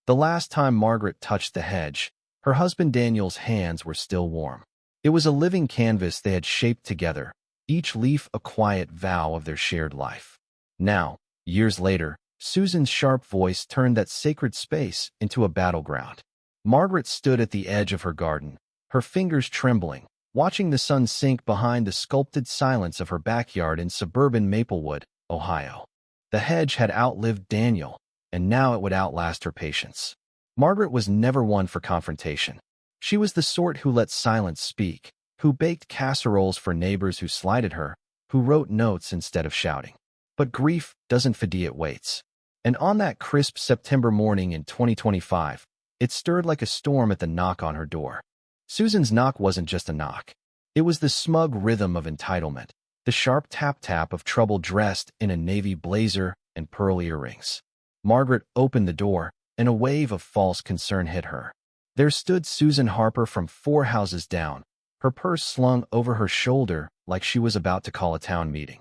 The last time Margaret touched the hedge, her husband Daniel's hands were still warm. It was a living canvas they had shaped together, each leaf a quiet vow of their shared life. Now, years later, Susan's sharp voice turned that sacred space into a battleground. Margaret stood at the edge of her garden, her fingers trembling, watching the sun sink behind the sculpted silence of her backyard in suburban Maplewood, Ohio. The hedge had outlived Daniel, and now it would outlast her patience. Margaret was never one for confrontation. She was the sort who let silence speak, who baked casseroles for neighbors who slighted her, who wrote notes instead of shouting. But grief doesn't fade, it waits. And on that crisp September morning in 2025, it stirred like a storm at the knock on her door. Susan's knock wasn't just a knock. It was the smug rhythm of entitlement, the sharp tap-tap of trouble dressed in a navy blazer and pearl earrings. Margaret opened the door, and a wave of false concern hit her. There stood Susan Harper from 4 houses down, her purse slung over her shoulder like she was about to call a town meeting.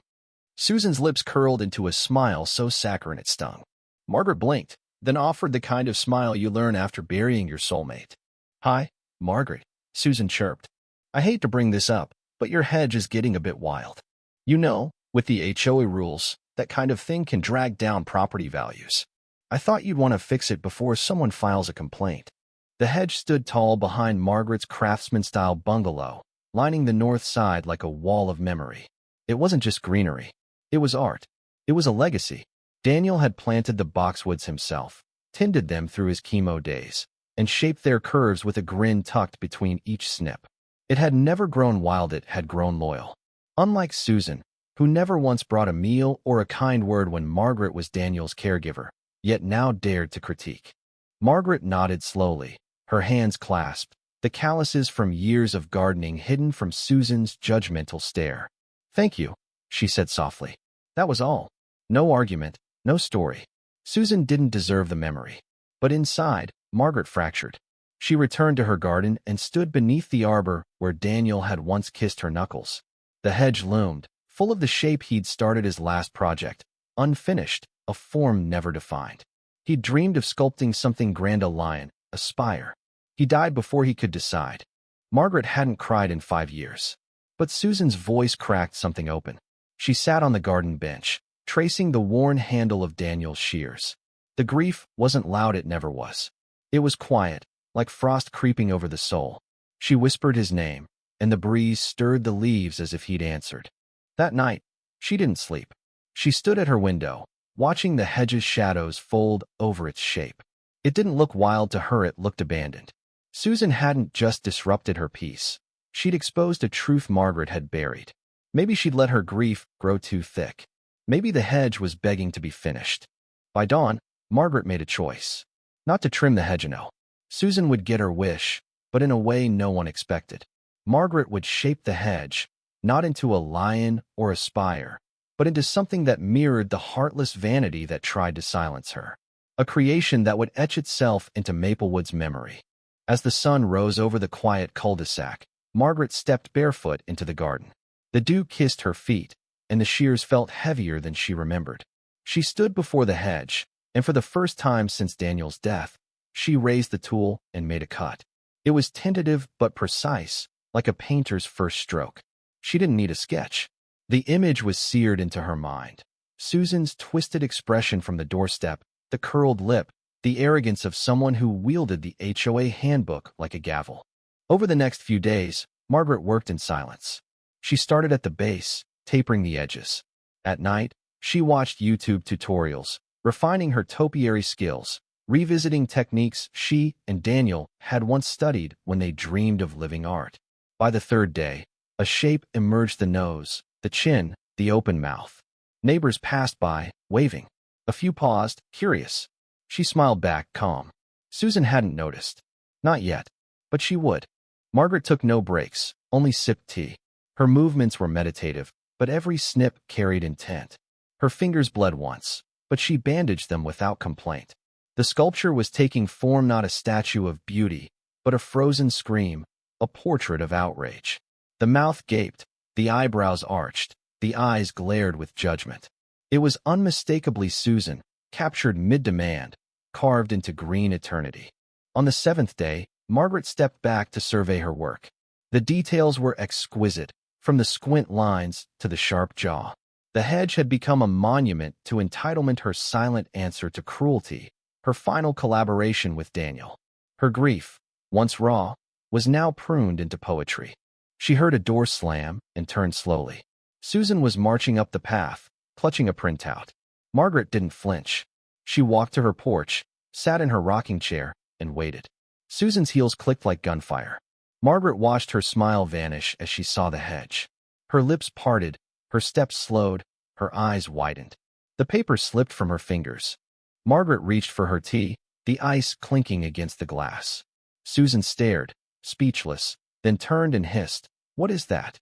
Susan's lips curled into a smile so saccharine it stung. Margaret blinked, then offered the kind of smile you learn after burying your soulmate. "Hi, Margaret," Susan chirped. "I hate to bring this up, but your hedge is getting a bit wild. You know, with the HOA rules, that kind of thing can drag down property values. I thought you'd want to fix it before someone files a complaint." The hedge stood tall behind Margaret's craftsman-style bungalow, lining the north side like a wall of memory. It wasn't just greenery. It was art. It was a legacy. Daniel had planted the boxwoods himself, tended them through his chemo days, and shaped their curves with a grin tucked between each snip. It had never grown wild, it had grown loyal. Unlike Susan, who never once brought a meal or a kind word when Margaret was Daniel's caregiver, yet now dared to critique. Margaret nodded slowly, her hands clasped, the calluses from years of gardening hidden from Susan's judgmental stare. "Thank you," she said softly. That was all. No argument, no story. Susan didn't deserve the memory. But inside, Margaret fractured. She returned to her garden and stood beneath the arbor where Daniel had once kissed her knuckles. The hedge loomed, full of the shape he'd started his last project, unfinished, a form never defined. He'd dreamed of sculpting something grand, a lion, a spire. He died before he could decide. Margaret hadn't cried in 5 years. But Susan's voice cracked something open. She sat on the garden bench, tracing the worn handle of Daniel's shears. The grief wasn't loud, it never was. It was quiet, like frost creeping over the soul. She whispered his name, and the breeze stirred the leaves as if he'd answered. That night, she didn't sleep. She stood at her window, watching the hedge's shadows fold over its shape. It didn't look wild to her, it looked abandoned. Susan hadn't just disrupted her peace. She'd exposed a truth Margaret had buried. Maybe she'd let her grief grow too thick. Maybe the hedge was begging to be finished. By dawn, Margaret made a choice. Not to trim the hedge, no. Susan would get her wish, but in a way no one expected. Margaret would shape the hedge, not into a lion or a spire, but into something that mirrored the heartless vanity that tried to silence her. A creation that would etch itself into Maplewood's memory. As the sun rose over the quiet cul-de-sac, Margaret stepped barefoot into the garden. The dew kissed her feet, and the shears felt heavier than she remembered. She stood before the hedge, and for the first time since Daniel's death, she raised the tool and made a cut. It was tentative but precise, like a painter's first stroke. She didn't need a sketch. The image was seared into her mind. Susan's twisted expression from the doorstep, the curled lip, the arrogance of someone who wielded the HOA handbook like a gavel. Over the next few days, Margaret worked in silence. She started at the base, tapering the edges. At night, she watched YouTube tutorials, refining her topiary skills, revisiting techniques she and Daniel had once studied when they dreamed of living art. By the 3rd day, a shape emerged: the nose, the chin, the open mouth. Neighbors passed by, waving. A few paused, curious. She smiled back, calm. Susan hadn't noticed. Not yet. But she would. Margaret took no breaks, only sipped tea. Her movements were meditative, but every snip carried intent. Her fingers bled once, but she bandaged them without complaint. The sculpture was taking form, not a statue of beauty, but a frozen scream, a portrait of outrage. The mouth gaped, the eyebrows arched, the eyes glared with judgment. It was unmistakably Susan, captured mid-demand, carved into green eternity. On the seventh day, Margaret stepped back to survey her work. The details were exquisite, from the squint lines to the sharp jaw. The hedge had become a monument to entitlement, her silent answer to cruelty, her final collaboration with Daniel. Her grief, once raw, was now pruned into poetry. She heard a door slam and turned slowly. Susan was marching up the path, clutching a printout. Margaret didn't flinch. She walked to her porch, sat in her rocking chair, and waited. Susan's heels clicked like gunfire. Margaret watched her smile vanish as she saw the hedge. Her lips parted, her steps slowed, her eyes widened. The paper slipped from her fingers. Margaret reached for her tea, the ice clinking against the glass. Susan stared, speechless, then turned and hissed, "What is that?"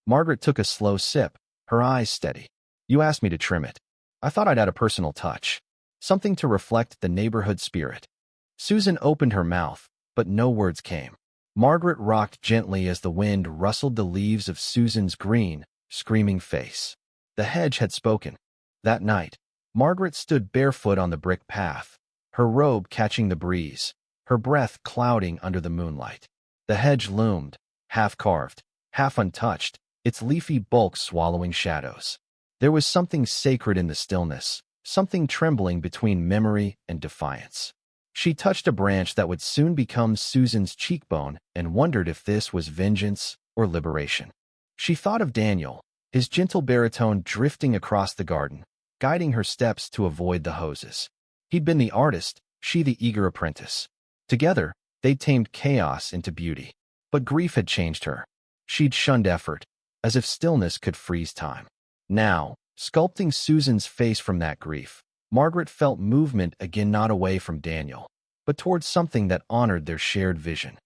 Margaret took a slow sip, her eyes steady. "You asked me to trim it. I thought I'd add a personal touch. Something to reflect the neighborhood spirit." Susan opened her mouth, but no words came. Margaret rocked gently as the wind rustled the leaves of Susan's green, screaming face. The hedge had spoken. That night, Margaret stood barefoot on the brick path, her robe catching the breeze, her breath clouding under the moonlight. The hedge loomed, half-carved, half untouched, its leafy bulk swallowing shadows. There was something sacred in the stillness, something trembling between memory and defiance. She touched a branch that would soon become Susan's cheekbone and wondered if this was vengeance or liberation. She thought of Daniel, his gentle baritone drifting across the garden, guiding her steps to avoid the hoses. He'd been the artist, she the eager apprentice. Together, they'd tamed chaos into beauty. But grief had changed her. She'd shunned effort, as if stillness could freeze time. Now, sculpting Susan's face from that grief, Margaret felt movement again, not away from Daniel, but towards something that honored their shared vision.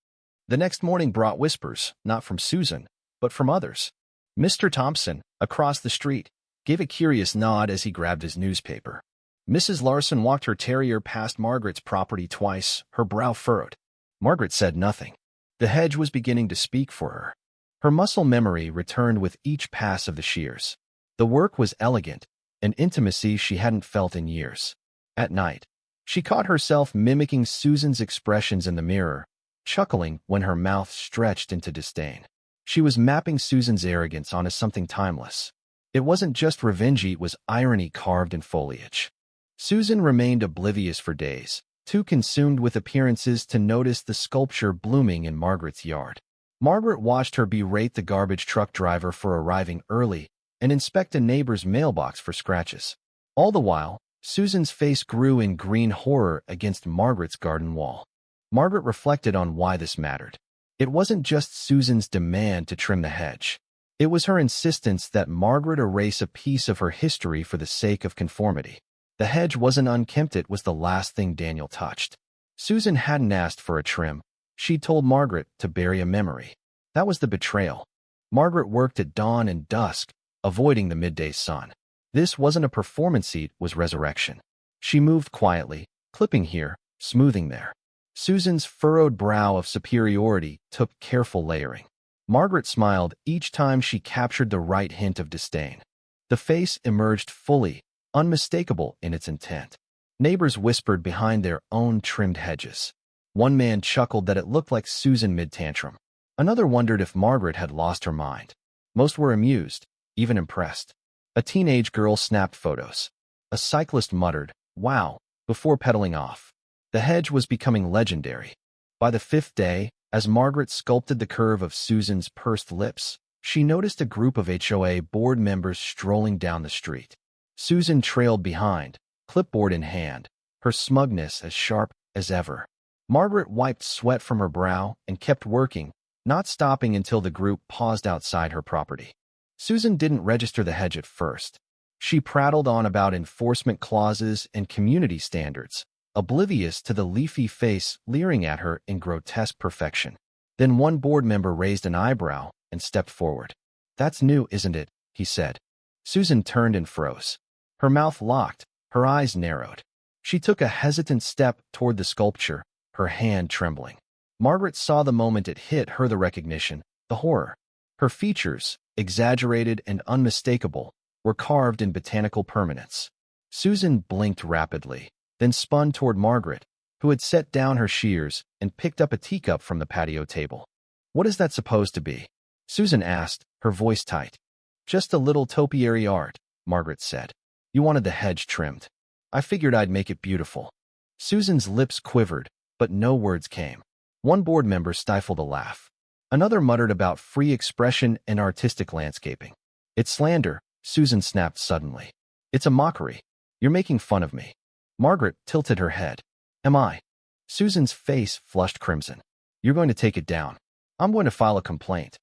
The next morning brought whispers, not from Susan, but from others. Mr. Thompson, across the street, gave a curious nod as he grabbed his newspaper. Mrs. Larson walked her terrier past Margaret's property twice, her brow furrowed. Margaret said nothing. The hedge was beginning to speak for her. Her muscle memory returned with each pass of the shears. The work was elegant, an intimacy she hadn't felt in years. At night, she caught herself mimicking Susan's expressions in the mirror, chuckling when her mouth stretched into disdain. She was mapping Susan's arrogance onto something timeless. It wasn't just revenge, it was irony carved in foliage. Susan remained oblivious for days, too consumed with appearances to notice the sculpture blooming in Margaret's yard. Margaret watched her berate the garbage truck driver for arriving early and inspect a neighbor's mailbox for scratches. All the while, Susan's face grew in green horror against Margaret's garden wall. Margaret reflected on why this mattered. It wasn't just Susan's demand to trim the hedge. It was her insistence that Margaret erase a piece of her history for the sake of conformity. The hedge wasn't unkempt, it was the last thing Daniel touched. Susan hadn't asked for a trim. She'd told Margaret to bury a memory. That was the betrayal. Margaret worked at dawn and dusk, avoiding the midday sun. This wasn't a performance, it was resurrection. She moved quietly, clipping here, smoothing there. Susan's furrowed brow of superiority took careful layering. Margaret smiled each time she captured the right hint of disdain. The face emerged fully, unmistakable in its intent. Neighbors whispered behind their own trimmed hedges. One man chuckled that it looked like Susan mid-tantrum. Another wondered if Margaret had lost her mind. Most were amused, even impressed. A teenage girl snapped photos. A cyclist muttered, "Wow," before pedaling off. The hedge was becoming legendary. By the fifth day, as Margaret sculpted the curve of Susan's pursed lips, she noticed a group of HOA board members strolling down the street. Susan trailed behind, clipboard in hand, her smugness as sharp as ever. Margaret wiped sweat from her brow and kept working, not stopping until the group paused outside her property. Susan didn't register the hedge at first. She prattled on about enforcement clauses and community standards, oblivious to the leafy face leering at her in grotesque perfection. Then one board member raised an eyebrow and stepped forward. "That's new, isn't it?" he said. Susan turned and froze. Her mouth locked, her eyes narrowed. She took a hesitant step toward the sculpture, her hand trembling. Margaret saw the moment it hit her, the recognition, the horror. Her features, exaggerated and unmistakable, were carved in botanical permanence. Susan blinked rapidly, then spun toward Margaret, who had set down her shears and picked up a teacup from the patio table. "What is that supposed to be?" Susan asked, her voice tight. "Just a little topiary art," Margaret said. "You wanted the hedge trimmed. I figured I'd make it beautiful." Susan's lips quivered, but no words came. One board member stifled a laugh. Another muttered about free expression and artistic landscaping. "It's slander," Susan snapped suddenly. "It's a mockery. You're making fun of me." Margaret tilted her head. "Am I?" Susan's face flushed crimson. "You're going to take it down. I'm going to file a complaint."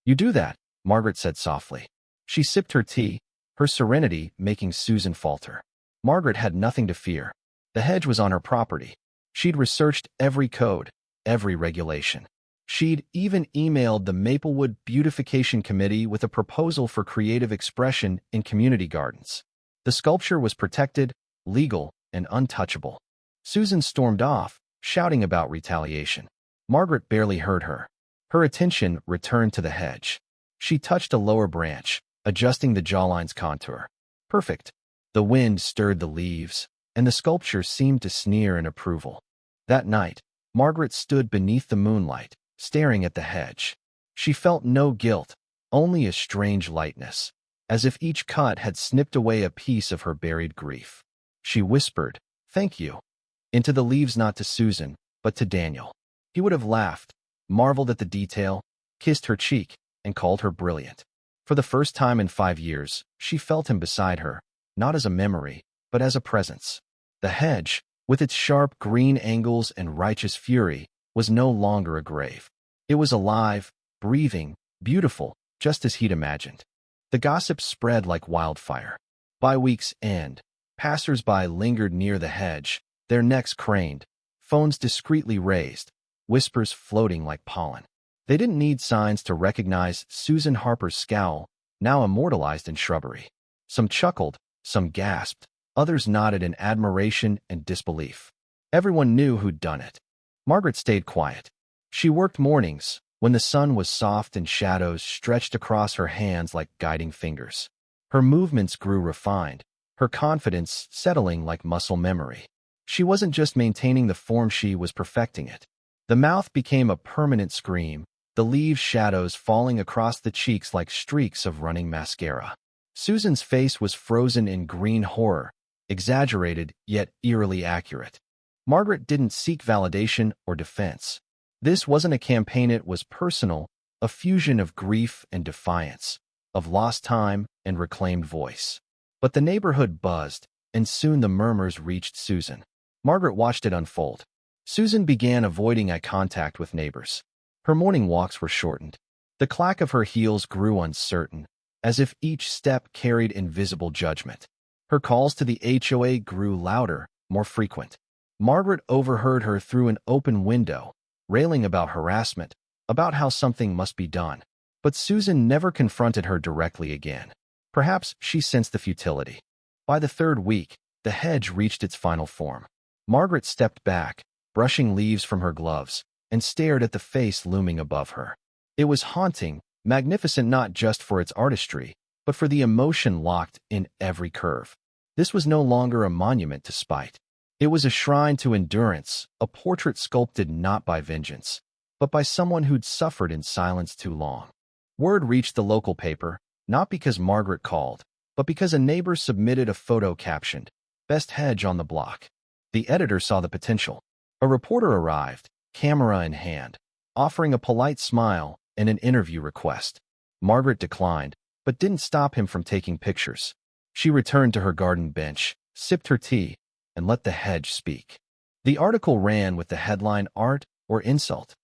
"You do that," Margaret said softly. She sipped her tea, her serenity making Susan falter. Margaret had nothing to fear. The hedge was on her property. She'd researched every code, every regulation. She'd even emailed the Maplewood Beautification Committee with a proposal for creative expression in community gardens. The sculpture was protected, legal, and untouchable. Susan stormed off, shouting about retaliation. Margaret barely heard her. Her attention returned to the hedge. She touched a lower branch, adjusting the jawline's contour. Perfect. The wind stirred the leaves, and the sculpture seemed to sneer in approval. That night, Margaret stood beneath the moonlight, staring at the hedge. She felt no guilt, only a strange lightness, as if each cut had snipped away a piece of her buried grief. She whispered, "Thank you," into the leaves, not to Susan, but to Daniel. He would have laughed, marveled at the detail, kissed her cheek, and called her brilliant. For the first time in 5 years, she felt him beside her, not as a memory, but as a presence. The hedge, with its sharp green angles and righteous fury, was no longer a grave. It was alive, breathing, beautiful, just as he'd imagined. The gossip spread like wildfire. By week's end, passers-by lingered near the hedge, their necks craned, phones discreetly raised, whispers floating like pollen. They didn't need signs to recognize Susan Harper's scowl, now immortalized in shrubbery. Some chuckled, some gasped, others nodded in admiration and disbelief. Everyone knew who'd done it. Margaret stayed quiet. She worked mornings, when the sun was soft and shadows stretched across her hands like guiding fingers. Her movements grew refined, her confidence settling like muscle memory. She wasn't just maintaining the form, she was perfecting it. The mouth became a permanent scream, the leaves' shadows falling across the cheeks like streaks of running mascara. Susan's face was frozen in green horror, exaggerated yet eerily accurate. Margaret didn't seek validation or defense. This wasn't a campaign, it was personal, a fusion of grief and defiance, of lost time and reclaimed voice. But the neighborhood buzzed, and soon the murmurs reached Susan. Margaret watched it unfold. Susan began avoiding eye contact with neighbors. Her morning walks were shortened. The clack of her heels grew uncertain, as if each step carried invisible judgment. Her calls to the HOA grew louder, more frequent. Margaret overheard her through an open window, railing about harassment, about how something must be done. But Susan never confronted her directly again. Perhaps she sensed the futility. By the third week, the hedge reached its final form. Margaret stepped back, brushing leaves from her gloves, and stared at the face looming above her. It was haunting, magnificent not just for its artistry, but for the emotion locked in every curve. This was no longer a monument to spite. It was a shrine to endurance, a portrait sculpted not by vengeance, but by someone who'd suffered in silence too long. Word reached the local paper, not because Margaret called, but because a neighbor submitted a photo captioned, "Best hedge on the block." The editor saw the potential. A reporter arrived, camera in hand, offering a polite smile and an interview request. Margaret declined, but didn't stop him from taking pictures. She returned to her garden bench, sipped her tea, and let the hedge speak. The article ran with the headline "Art or Insult."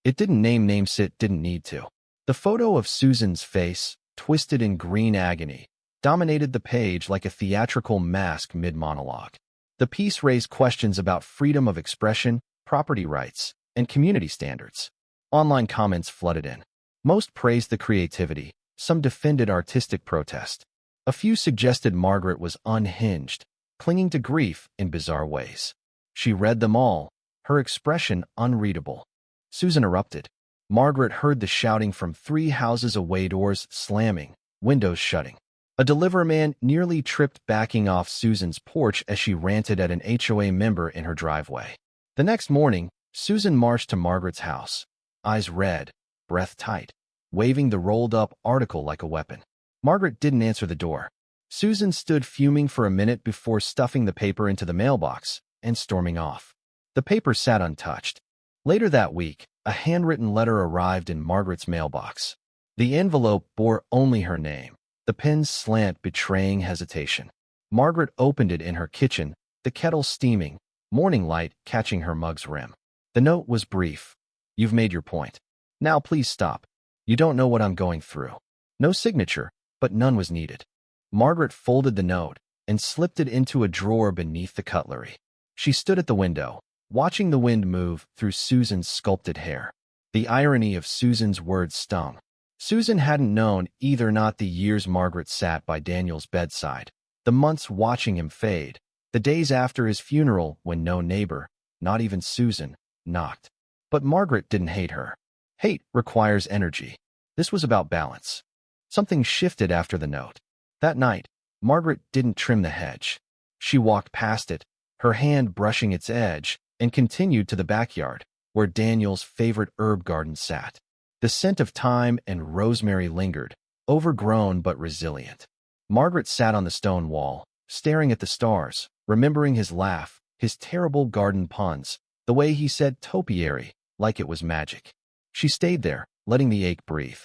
It didn't name names, it didn't need to. The photo of Susan's face, twisted in green agony, dominated the page like a theatrical mask mid-monologue. The piece raised questions about freedom of expression, property rights, and community standards. Online comments flooded in. Most praised the creativity, some defended artistic protest. A few suggested Margaret was unhinged, clinging to grief in bizarre ways. She read them all, her expression unreadable. Susan erupted. Margaret heard the shouting from 3 houses away, doors slamming, windows shutting. A delivery man nearly tripped backing off Susan's porch as she ranted at an HOA member in her driveway. The next morning, Susan marched to Margaret's house, eyes red, breath tight, waving the rolled-up article like a weapon. Margaret didn't answer the door. Susan stood fuming for a minute before stuffing the paper into the mailbox and storming off. The paper sat untouched. Later that week, a handwritten letter arrived in Margaret's mailbox. The envelope bore only her name, the pen's slant betraying hesitation. Margaret opened it in her kitchen, the kettle steaming, morning light catching her mug's rim. The note was brief. "You've made your point. Now please stop. You don't know what I'm going through." No signature, but none was needed. Margaret folded the note and slipped it into a drawer beneath the cutlery. She stood at the window, watching the wind move through Susan's sculpted hair. The irony of Susan's words stung. Susan hadn't known either not the years Margaret sat by Daniel's bedside, the months watching him fade, the days after his funeral when no neighbor, not even Susan, knocked. But Margaret didn't hate her. Hate requires energy. This was about balance. Something shifted after the note. That night, Margaret didn't trim the hedge. She walked past it, her hand brushing its edge, and continued to the backyard, where Daniel's favorite herb garden sat. The scent of thyme and rosemary lingered, overgrown but resilient. Margaret sat on the stone wall, staring at the stars, remembering his laugh, his terrible garden puns, the way he said topiary, like it was magic. She stayed there, letting the ache breathe.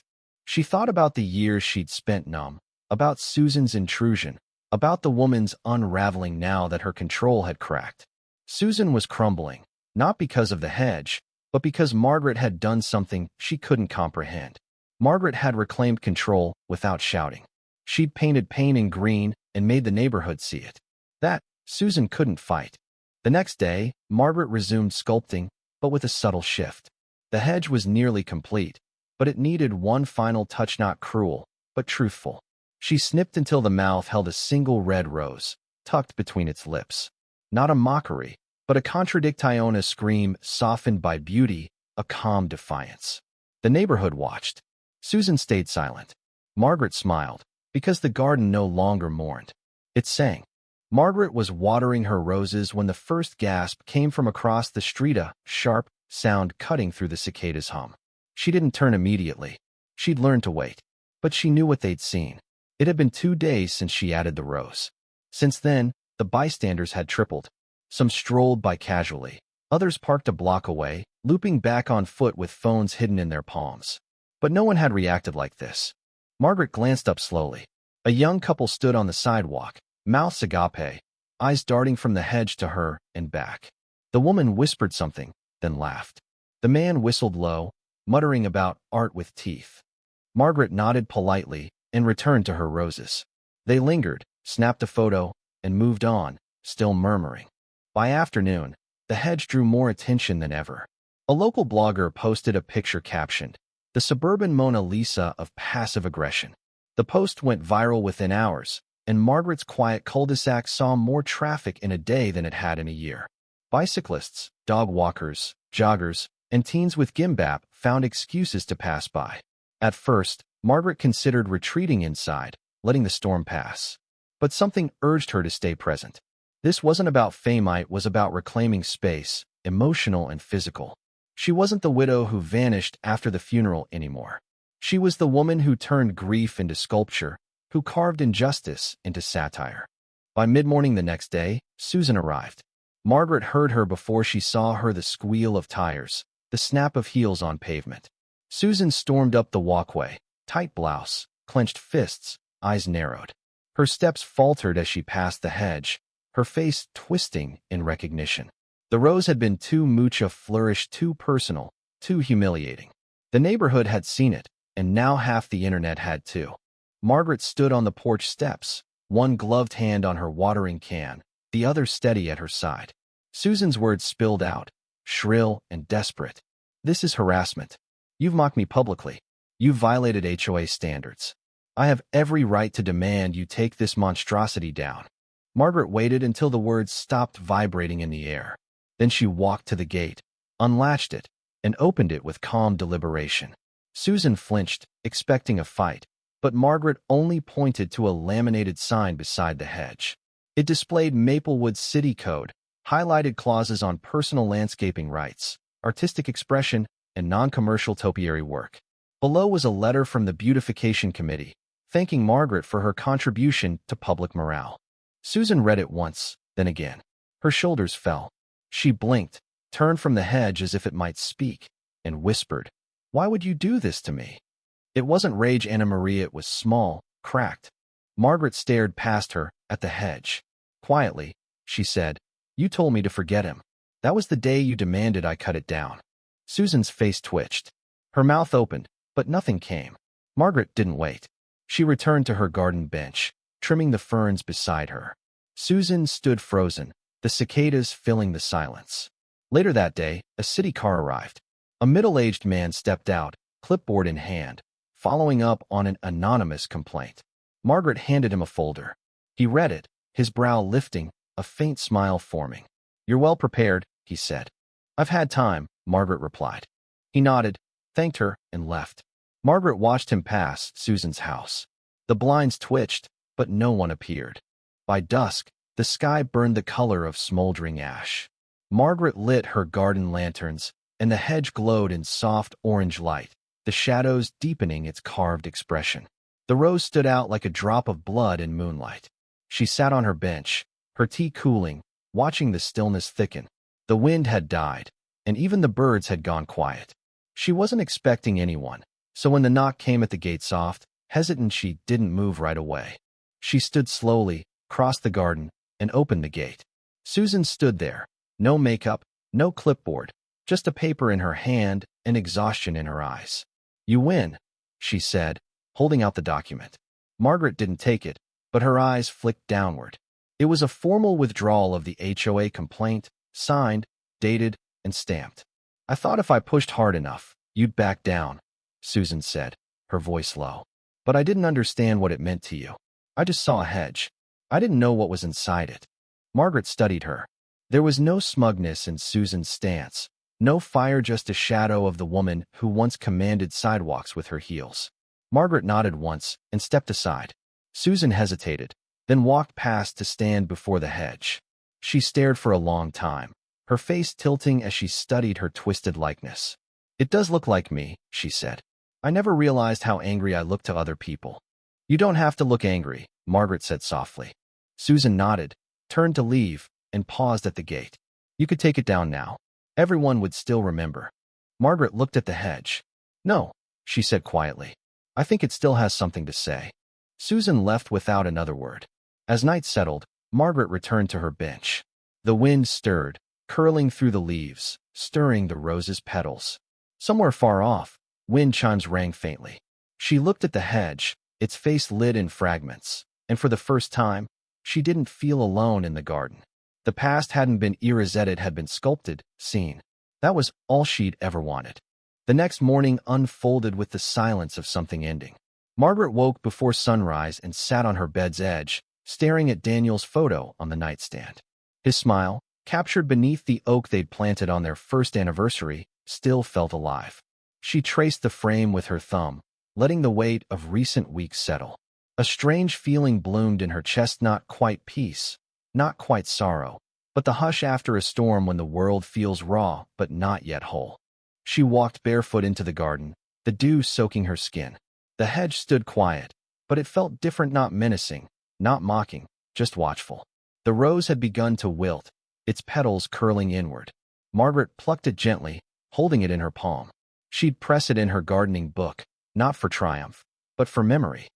She thought about the years she'd spent numb, about Susan's intrusion, about the woman's unraveling now that her control had cracked. Susan was crumbling, not because of the hedge, but because Margaret had done something she couldn't comprehend. Margaret had reclaimed control without shouting. She'd painted pain in green and made the neighborhood see it. That, Susan couldn't fight. The next day, Margaret resumed sculpting, but with a subtle shift. The hedge was nearly complete, but it needed one final touch, not cruel, but truthful. She snipped until the mouth held a single red rose, tucked between its lips. Not a mockery, but a contradiction, a scream softened by beauty, a calm defiance. The neighborhood watched. Susan stayed silent. Margaret smiled, because the garden no longer mourned. It sang. Margaret was watering her roses when the first gasp came from across the street, a sharp sound cutting through the cicada's hum. She didn't turn immediately. She'd learned to wait. But she knew what they'd seen. It had been 2 days since she added the rose. Since then, the bystanders had tripled. Some strolled by casually. Others parked a block away, looping back on foot with phones hidden in their palms. But no one had reacted like this. Margaret glanced up slowly. A young couple stood on the sidewalk, mouths agape, eyes darting from the hedge to her and back. The woman whispered something, then laughed. The man whistled low, muttering about art with teeth. Margaret nodded politely and returned to her roses. They lingered, snapped a photo, and moved on, still murmuring. By afternoon, the hedge drew more attention than ever. A local blogger posted a picture captioned, "The suburban Mona Lisa of passive aggression." The post went viral within hours, and Margaret's quiet cul-de-sac saw more traffic in a day than it had in a year. Bicyclists, dog walkers, joggers, and teens with gimbap found excuses to pass by. At first, Margaret considered retreating inside, letting the storm pass. But something urged her to stay present. This wasn't about fame, it was about reclaiming space, emotional and physical. She wasn't the widow who vanished after the funeral anymore. She was the woman who turned grief into sculpture, who carved injustice into satire. By mid-morning the next day, Susan arrived. Margaret heard her before she saw her, the squeal of tires, the snap of heels on pavement. Susan stormed up the walkway, tight blouse, clenched fists, eyes narrowed. Her steps faltered as she passed the hedge, her face twisting in recognition. The rose had been too much a flourish, too personal, too humiliating. The neighborhood had seen it, and now half the internet had too. Margaret stood on the porch steps, one gloved hand on her watering can, the other steady at her side. Susan's words spilled out, shrill and desperate. "This is harassment. You've mocked me publicly. You've violated HOA standards. I have every right to demand you take this monstrosity down." Margaret waited until the words stopped vibrating in the air. Then she walked to the gate, unlatched it, and opened it with calm deliberation. Susan flinched, expecting a fight. but Margaret only pointed to a laminated sign beside the hedge. It displayed Maplewood's city code, highlighted clauses on personal landscaping rights, artistic expression, and non-commercial topiary work. Below was a letter from the Beautification Committee, thanking Margaret for her contribution to public morale. Susan read it once, then again. Her shoulders fell. She blinked, turned from the hedge as if it might speak, and whispered, "Why would you do this to me?" It wasn't rage, Anna Marie, it was small, cracked. Margaret stared past her, at the hedge. Quietly, she said, "You told me to forget him. That was the day you demanded I cut it down." Susan's face twitched. Her mouth opened, but nothing came. Margaret didn't wait. She returned to her garden bench, trimming the ferns beside her. Susan stood frozen, the cicadas filling the silence. Later that day, a city car arrived. A middle-aged man stepped out, clipboard in hand, following up on an anonymous complaint. Margaret handed him a folder. He read it, his brow lifting, a faint smile forming. "You're well prepared," he said. "I've had time," Margaret replied. He nodded, thanked her, and left. Margaret watched him pass Susan's house. The blinds twitched, but no one appeared. By dusk, the sky burned the color of smoldering ash. Margaret lit her garden lanterns, and the hedge glowed in soft orange light, the shadows deepening its carved expression. The rose stood out like a drop of blood in moonlight. She sat on her bench, her tea cooling, watching the stillness thicken. The wind had died, and even the birds had gone quiet. She wasn't expecting anyone, so when the knock came at the gate soft, hesitant, she didn't move right away. She stood slowly, crossed the garden, and opened the gate. Susan stood there, no makeup, no clipboard, just a paper in her hand and exhaustion in her eyes. "You win," she said, holding out the document. Margaret didn't take it, but her eyes flicked downward. It was a formal withdrawal of the HOA complaint, signed, dated, and stamped. "I thought if I pushed hard enough, you'd back down," Susan said, her voice low. "But I didn't understand what it meant to you. I just saw a hedge. I didn't know what was inside it." Margaret studied her. There was no smugness in Susan's stance, no fire, just a shadow of the woman who once commanded sidewalks with her heels. Margaret nodded once and stepped aside. Susan hesitated, then walked past to stand before the hedge. She stared for a long time, her face tilting as she studied her twisted likeness. "It does look like me," she said. "I never realized how angry I look to other people." "You don't have to look angry," Margaret said softly. Susan nodded, turned to leave, and paused at the gate. "You could take it down now. Everyone would still remember." Margaret looked at the hedge. "No," she said quietly. "I think it still has something to say." Susan left without another word. As night settled, Margaret returned to her bench. The wind stirred, curling through the leaves, stirring the rose's petals. Somewhere far off, wind chimes rang faintly. She looked at the hedge, its face lit in fragments, and for the first time, she didn't feel alone in the garden. The past hadn't been erased, it had been sculpted, seen. That was all she'd ever wanted. The next morning unfolded with the silence of something ending. Margaret woke before sunrise and sat on her bed's edge, staring at Daniel's photo on the nightstand. His smile, captured beneath the oak they'd planted on their first anniversary, still felt alive. She traced the frame with her thumb, letting the weight of recent weeks settle. A strange feeling bloomed in her chest, not quite peace, not quite sorrow, but the hush after a storm when the world feels raw but not yet whole. She walked barefoot into the garden, the dew soaking her skin. The hedge stood quiet, but it felt different, not menacing, not mocking, just watchful. The rose had begun to wilt, its petals curling inward. Margaret plucked it gently, holding it in her palm. She'd press it in her gardening book, not for triumph, but for memory.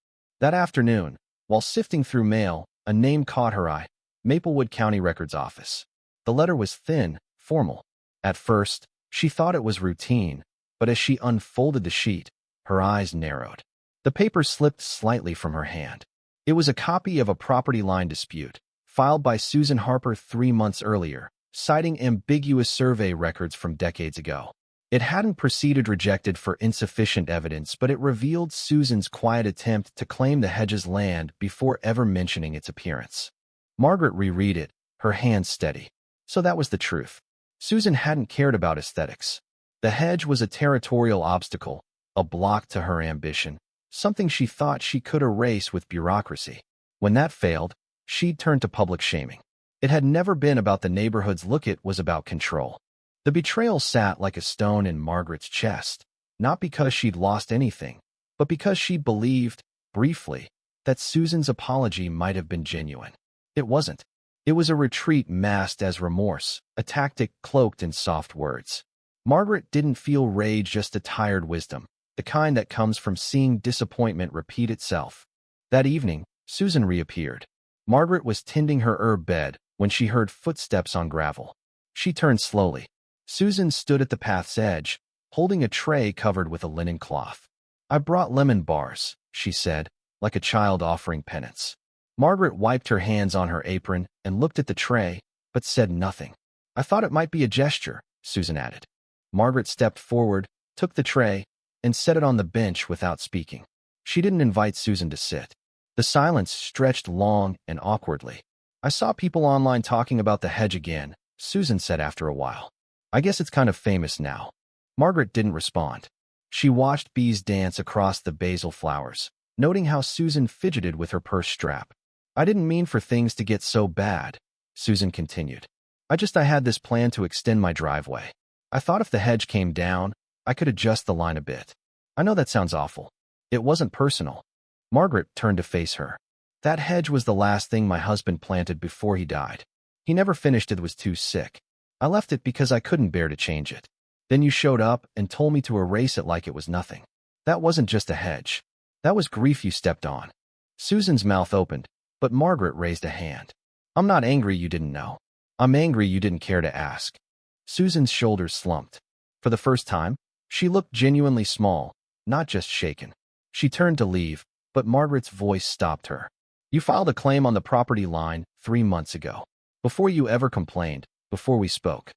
That afternoon, while sifting through mail, a name caught her eye: Maplewood County Records Office. The letter was thin, formal. At first, she thought it was routine, but as she unfolded the sheet, her eyes narrowed. The paper slipped slightly from her hand. It was a copy of a property line dispute, filed by Susan Harper 3 months earlier, citing ambiguous survey records from decades ago. It hadn't proceeded, rejected for insufficient evidence, but it revealed Susan's quiet attempt to claim the hedge's land before ever mentioning its appearance. Margaret reread it, her hands steady. So that was the truth. Susan hadn't cared about aesthetics. The hedge was a territorial obstacle, a block to her ambition, something she thought she could erase with bureaucracy. When that failed, she'd turn to public shaming. It had never been about the neighborhood's look, it was about control. The betrayal sat like a stone in Margaret's chest, not because she'd lost anything, but because she believed, briefly, that Susan's apology might have been genuine. It wasn't. It was a retreat masked as remorse, a tactic cloaked in soft words. Margaret didn't feel rage, just a tired wisdom, the kind that comes from seeing disappointment repeat itself. That evening, Susan reappeared. Margaret was tending her herb bed when she heard footsteps on gravel. She turned slowly. Susan stood at the path's edge, holding a tray covered with a linen cloth. "I brought lemon bars," she said, like a child offering penance. Margaret wiped her hands on her apron and looked at the tray, but said nothing. "I thought it might be a gesture," Susan added. Margaret stepped forward, took the tray, and set it on the bench without speaking. She didn't invite Susan to sit. The silence stretched long and awkwardly. "I saw people online talking about the Hedge again," Susan said after a while. "I guess it's kind of famous now." Margaret didn't respond. She watched bees dance across the basil flowers, noting how Susan fidgeted with her purse strap. "I didn't mean for things to get so bad," Susan continued. I had this plan to extend my driveway. I thought if the hedge came down, I could adjust the line a bit. I know that sounds awful. It wasn't personal." Margaret turned to face her. "That hedge was the last thing my husband planted before he died. He never finished it, was too sick. I left it because I couldn't bear to change it. Then you showed up and told me to erase it like it was nothing. That wasn't just a hedge. That was grief you stepped on." Susan's mouth opened, but Margaret raised a hand. "I'm not angry you didn't know. I'm angry you didn't care to ask." Susan's shoulders slumped. For the first time, she looked genuinely small, not just shaken. She turned to leave, but Margaret's voice stopped her. "You filed a claim on the property line 3 months ago. Before you ever complained, before we spoke."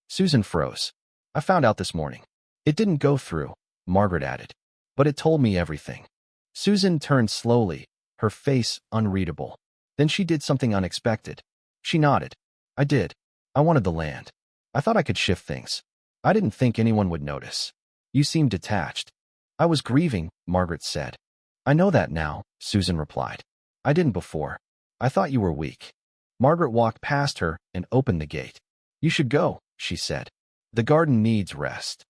Susan froze. "I found out this morning." "It didn't go through," Margaret added. "But it told me everything." Susan turned slowly, her face unreadable. Then she did something unexpected. She nodded. "I did. I wanted the land. I thought I could shift things. I didn't think anyone would notice." "You seemed detached." "I was grieving," Margaret said. "I know that now," Susan replied. "I didn't before. I thought you were weak." Margaret walked past her and opened the gate. "You should go," she said. "The garden needs rest."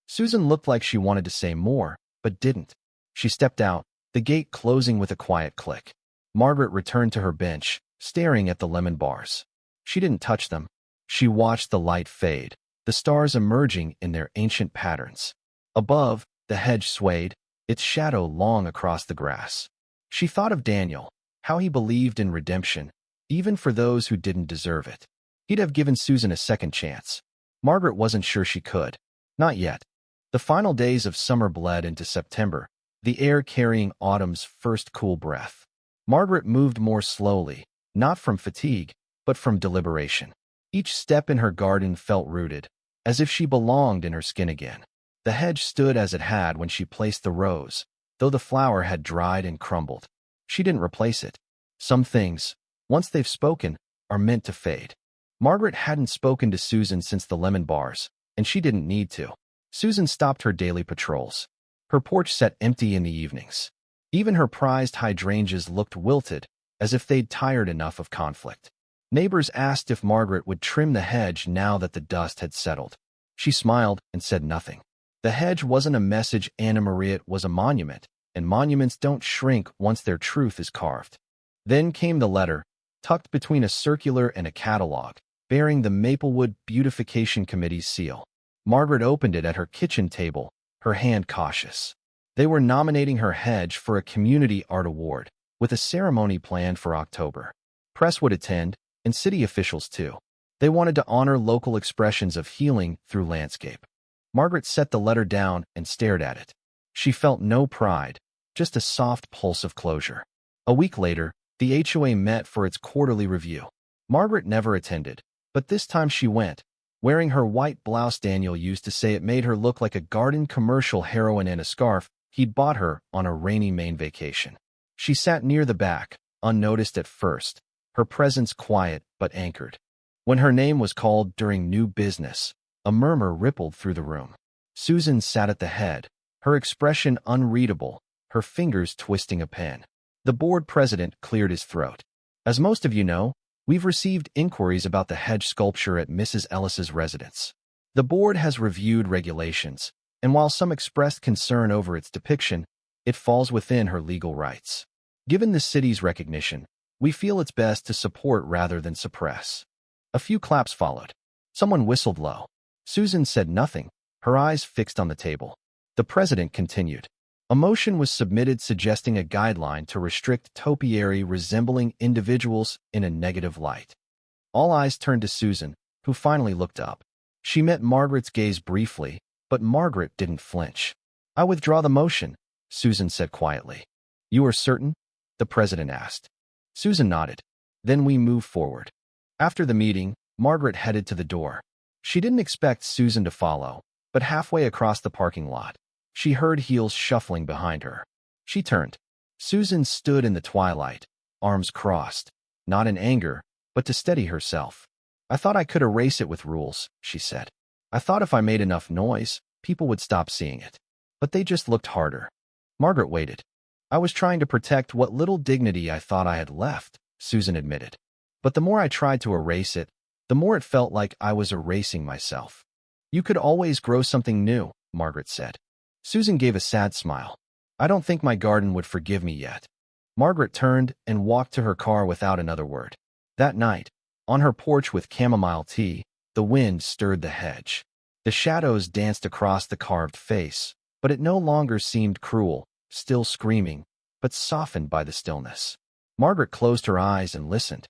Susan looked like she wanted to say more, but didn't. She stepped out, the gate closing with a quiet click. Margaret returned to her bench, staring at the lemon bars. She didn't touch them. She watched the light fade, the stars emerging in their ancient patterns. Above, the hedge swayed, its shadow long across the grass. She thought of Daniel, how he believed in redemption, even for those who didn't deserve it. He'd have given Susan a second chance. Margaret wasn't sure she could. Not yet. The final days of summer bled into September, the air carrying autumn's first cool breath. Margaret moved more slowly, not from fatigue, but from deliberation. Each step in her garden felt rooted, as if she belonged in her skin again. The hedge stood as it had when she placed the rose, though the flower had dried and crumbled. She didn't replace it. Some things, once they've spoken, are meant to fade. Margaret hadn't spoken to Susan since the lemon bars, and she didn't need to. Susan stopped her daily patrols. Her porch sat empty in the evenings. Even her prized hydrangeas looked wilted, as if they'd tired enough of conflict. Neighbors asked if Margaret would trim the hedge now that the dust had settled. She smiled and said nothing. The hedge wasn't a message, Anna Maria, it was a monument, and monuments don't shrink once their truth is carved. Then came the letter, tucked between a circular and a catalog, bearing the Maplewood Beautification Committee's seal. Margaret opened it at her kitchen table, her hand cautious. They were nominating her hedge for a Community Art Award, with a ceremony planned for October. Press would attend, and city officials too. They wanted to honor local expressions of healing through landscape. Margaret set the letter down and stared at it. She felt no pride, just a soft pulse of closure. A week later, the HOA met for its quarterly review. Margaret never attended, but this time she went, wearing her white blouse. Daniel used to say it made her look like a garden commercial heroine in a scarf he'd bought her on a rainy Maine vacation. She sat near the back, unnoticed at first, her presence quiet but anchored. When her name was called during new business, a murmur rippled through the room. Susan sat at the head, her expression unreadable, her fingers twisting a pen. The board president cleared his throat. As most of you know, we've received inquiries about the Hedge sculpture at Mrs. Ellis's residence. The board has reviewed regulations, and while some expressed concern over its depiction, it falls within her legal rights. Given the city's recognition, we feel it's best to support rather than suppress. A few claps followed. Someone whistled low. Susan said nothing, her eyes fixed on the table. The president continued. A motion was submitted suggesting a guideline to restrict topiary resembling individuals in a negative light. All eyes turned to Susan, who finally looked up. She met Margaret's gaze briefly, but Margaret didn't flinch. "I withdraw the motion," Susan said quietly. "You are certain?" the president asked. Susan nodded. "Then we move forward." After the meeting, Margaret headed to the door. She didn't expect Susan to follow, but halfway across the parking lot, she heard heels shuffling behind her. She turned. Susan stood in the twilight, arms crossed, not in anger, but to steady herself. "I thought I could erase it with rules," she said. "I thought if I made enough noise, people would stop seeing it. But they just looked harder." Margaret waited. "I was trying to protect what little dignity I thought I had left," Susan admitted. "But the more I tried to erase it, the more it felt like I was erasing myself." "You could always grow something new," Margaret said. Susan gave a sad smile. "I don't think my garden would forgive me yet." Margaret turned and walked to her car without another word. That night, on her porch with chamomile tea, the wind stirred the hedge. The shadows danced across the carved face, but it no longer seemed cruel, still screaming, but softened by the stillness. Margaret closed her eyes and listened.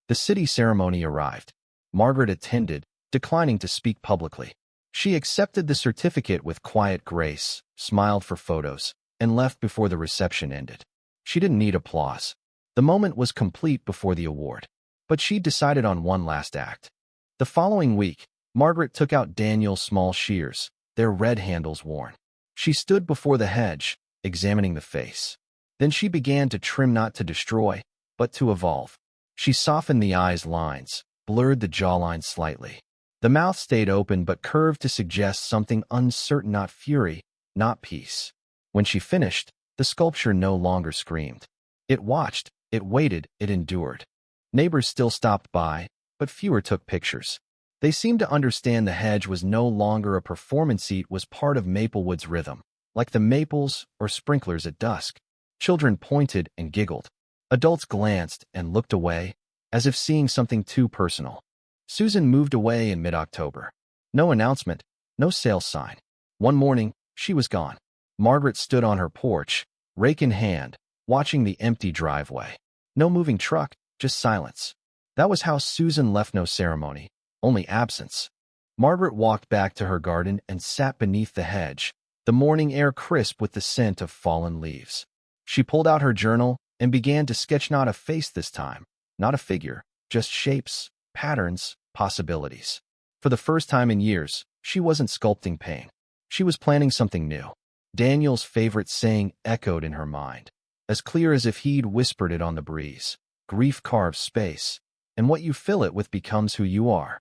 The city ceremony arrived. Margaret attended, declining to speak publicly. She accepted the certificate with quiet grace, smiled for photos, and left before the reception ended. She didn't need applause. The moment was complete before the award. But she decided on one last act. The following week, Margaret took out Daniel's small shears, their red handles worn. She stood before the hedge, examining the face. Then she began to trim, not to destroy, but to evolve. She softened the eyes' lines, blurred the jawline slightly. The mouth stayed open but curved to suggest something uncertain, not fury, not peace. When she finished, the sculpture no longer screamed. It watched, it waited, it endured. Neighbors still stopped by, but fewer took pictures. They seemed to understand the hedge was no longer a performance, it was part of Maplewood's rhythm, like the maples or sprinklers at dusk. Children pointed and giggled. Adults glanced and looked away, as if seeing something too personal. Susan moved away in mid-October. No announcement, no sales sign. One morning, she was gone. Margaret stood on her porch, rake in hand, watching the empty driveway. No moving truck, just silence. That was how Susan left, no ceremony, only absence. Margaret walked back to her garden and sat beneath the hedge, the morning air crisp with the scent of fallen leaves. She pulled out her journal and began to sketch, not a face this time, not a figure, just shapes, patterns, possibilities. For the first time in years, she wasn't sculpting pain. She was planning something new. Daniel's favorite saying echoed in her mind, as clear as if he'd whispered it on the breeze. Grief carves space, and what you fill it with becomes who you are.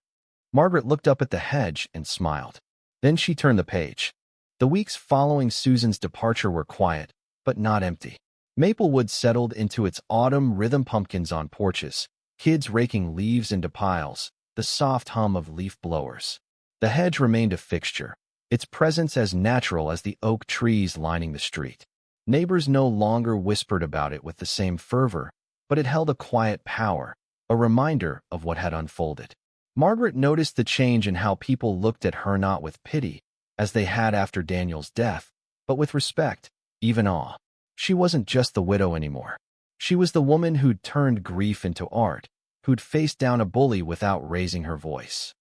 Margaret looked up at the hedge and smiled. Then she turned the page. The weeks following Susan's departure were quiet, but not empty. Maplewood settled into its autumn rhythm, pumpkins on porches, kids raking leaves into piles, the soft hum of leaf blowers. The hedge remained a fixture, its presence as natural as the oak trees lining the street. Neighbors no longer whispered about it with the same fervor, but it held a quiet power, a reminder of what had unfolded. Margaret noticed the change in how people looked at her, not with pity, as they had after Daniel's death, but with respect, even awe. She wasn't just the widow anymore. She was the woman who'd turned grief into art, who'd faced down a bully without raising her voice.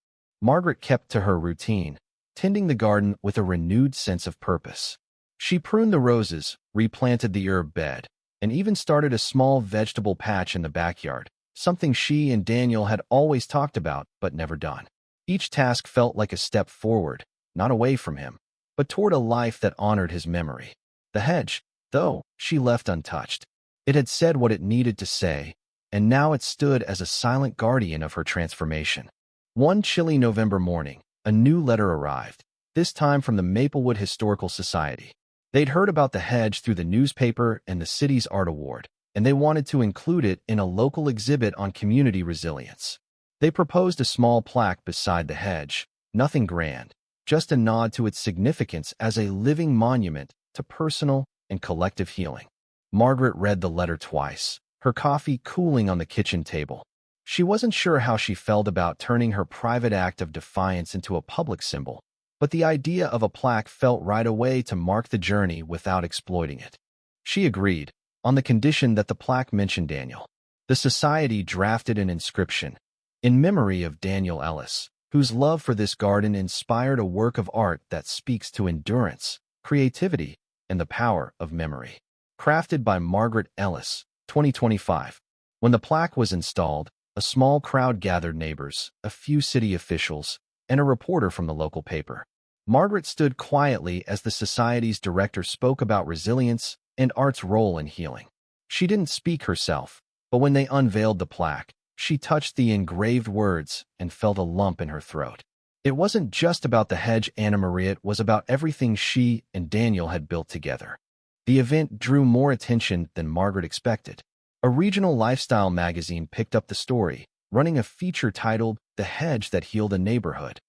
Margaret kept to her routine, tending the garden with a renewed sense of purpose. She pruned the roses, replanted the herb bed, and even started a small vegetable patch in the backyard, something she and Daniel had always talked about but never done. Each task felt like a step forward, not away from him, but toward a life that honored his memory. The hedge, though, she left untouched. It had said what it needed to say, and now it stood as a silent guardian of her transformation. One chilly November morning, a new letter arrived, this time from the Maplewood Historical Society. They'd heard about the hedge through the newspaper and the city's art award, and they wanted to include it in a local exhibit on community resilience. They proposed a small plaque beside the hedge, nothing grand, just a nod to its significance as a living monument to personal and collective healing. Margaret read the letter twice, her coffee cooling on the kitchen table. She wasn't sure how she felt about turning her private act of defiance into a public symbol, but the idea of a plaque felt right away to mark the journey without exploiting it. She agreed, on the condition that the plaque mentioned Daniel. The society drafted an inscription, in memory of Daniel Ellis, whose love for this garden inspired a work of art that speaks to endurance, creativity, and the power of memory. Crafted by Margaret Ellis, 2025. When the plaque was installed, a small crowd gathered, neighbors, a few city officials, and a reporter from the local paper. Margaret stood quietly as the society's director spoke about resilience and art's role in healing. She didn't speak herself, but when they unveiled the plaque, she touched the engraved words and felt a lump in her throat. It wasn't just about the hedge Anna Maria, it was about everything she and Daniel had built together. The event drew more attention than Margaret expected. A regional lifestyle magazine picked up the story, running a feature titled "The Hedge That Healed a Neighborhood."